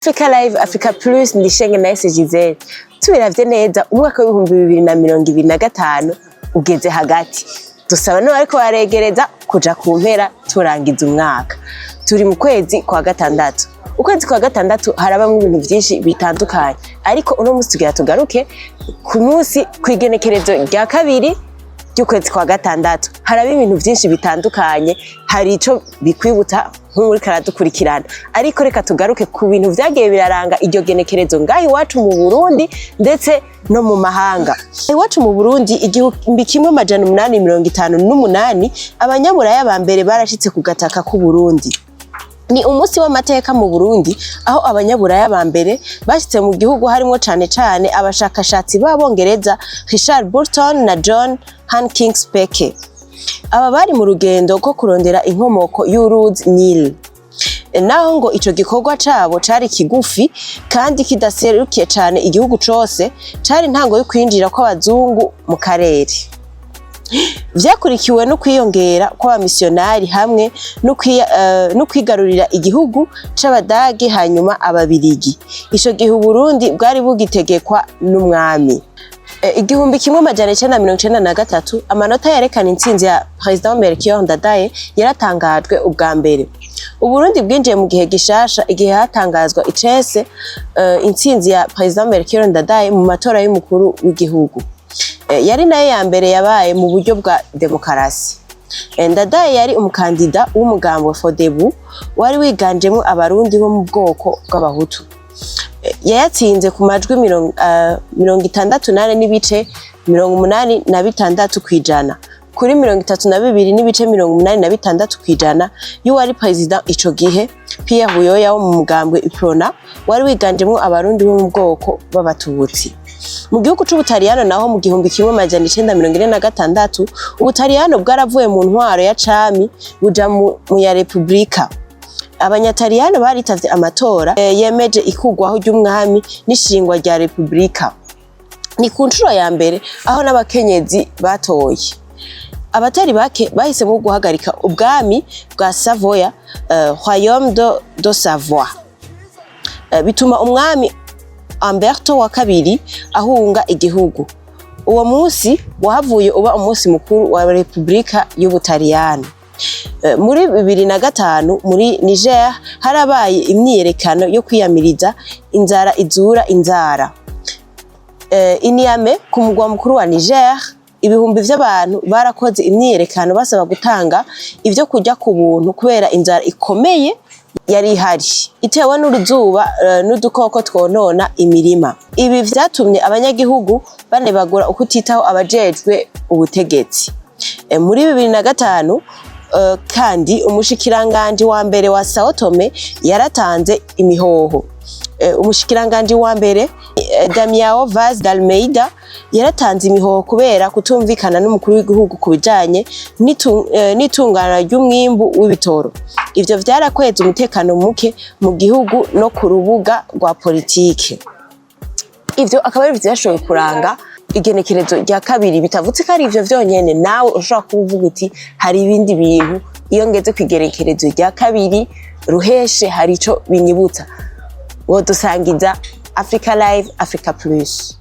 Africa Live, Africa Plus ndishenge na Gisele. Tubiravye neza umwaka w'2025 ugeze hagati. Dusaba no ariko baregereza kuja ku mpera turangiza umwaka. Turi mu kwezi kwa gatandatu. Ukwezi kwa gatandatu harabamwe ibintu vyinshi bitandukanye. Ariko uno musi tugira tugaruke ku musi kw'igenekerezo rya kabiri ry'ukwezi kwa gatandatu. Haraba ibintu vyinshi bitandukanye, hari ico bikwibutsa nk'uri karadukurikirana. Ariko reka tugaruke ku bintu vyagiye biraranga iryo genekerezo ngaho iwacu mu Burundi ndetse no mu mahanga. Iwacu mu Burundi 1858 abanyaburaya ba mbere barashitse ku gataka ku Burundi. Ni umunsi w'amateka mu Burundi aho abanyaburaya ba mbere bashitse mu gihugu harimo cane abashakashatsi b'abongereza Richard Burton na John Hankins Peke. Aba bari mu rugendo ko kurondera inkomoko y'uruzi Nile. Naho ngo ico gikorwa cabo cari kigufi kandi kidaserukiye cane igihugu cose, cari ntango yo kwinjira kw'abazungu mu karere. Vyakurikiwe no kwiyongera kw'abamisiyonari hamwe no kwigarurira igihugu c'Abadage hanyuma Ababirigi. Ico gihe Burundi bwari bugitegekwa n'umwami. 1993 amanota yerekana intsinzi ya President Melchior Ndadaye yaratangajwe ubwa mbere. Uburundi bwinjiye mu gihe gishasha igihe hatangazwa icese intsinzi ya President Melchior Ndadaye mu matora y'umukuru w'igihugu. Yari nayo ya mbere yabaye mu buryo bwa demokarasi. Ndadaye yari umukandida w'umugambo wa Fodebu wari wiganjemwe abarundi bo mu bwoko bw'abahutu. Yayatsinze ku majwi 68 n'ibice 86 kwijana kuri 32 n'ibice 86 kwijana y'uwari president ico gihe Pierre Buyoya wo mu mugambwe Iprona wari wiganjemwe abarundi bo mu bwoko b'abatutsi. Mu gihugu c'Ubutaliyano naho mu 1946 Ubutaliyano bwaravuye mu ntwaro ya cami buja mu ya Republika. Abanyataliyano baritavye amatora yemeje ikugwaho ry'umwami n'ishingwa rya Republika. Ni ku ncuro ya mbere aho n'abakenyezi batoye. Abatari bake bahisemo guhagarika ubwami bwa Savoya, Royaume de Savoie. Bituma umwami Umberto wa kabiri ahunga igihugu. Uwo musi wahavuye uba umunsi mukuru wa Republika y'Ubutaliyano. Muri 2005 muri Niger harabaye imyiyerekano yo kwiyamiriza inzara izura inzara. Iniame ku mugwa mukuru wa Niger ibihumbi vy'abantu barakoze imyiyerekano basaba gutanga ivyo kurya ku buntu kubera inzara ikomeye yari ihari itewe n'uruzuba n'udukoko twonona imirima. Ibi vyatumye abanyagihugu banebagura ukutitaho abajejwe ubutegetsi. Muri 2005 kandi umushikiranganje wa mbere wa Sao Tome yaratanze imihoho. Umushikiranganje wa mbere Damião Vaz d'Almeida yaratanze imihoho kubera kutumvikana n'umukuru w'igihugu kubijanye n'itungana ry'umwimbu w'ibitoro. Ivyo vyarakweza umutekano muke mu gihugu no ku rubuga rwa politike. Ivyo akaba ari vyashoboye kuranga igenekerezo rya kabiri bitavutse ko ari ivyo vyonyene, nawe ushobora kuvuga uti hari ibindi bintu iyo ngeze kw'igenekerezo rya kabiri Ruheshi hari ico binyibutsa. Wodusangiza Africa Live, Africa Plus.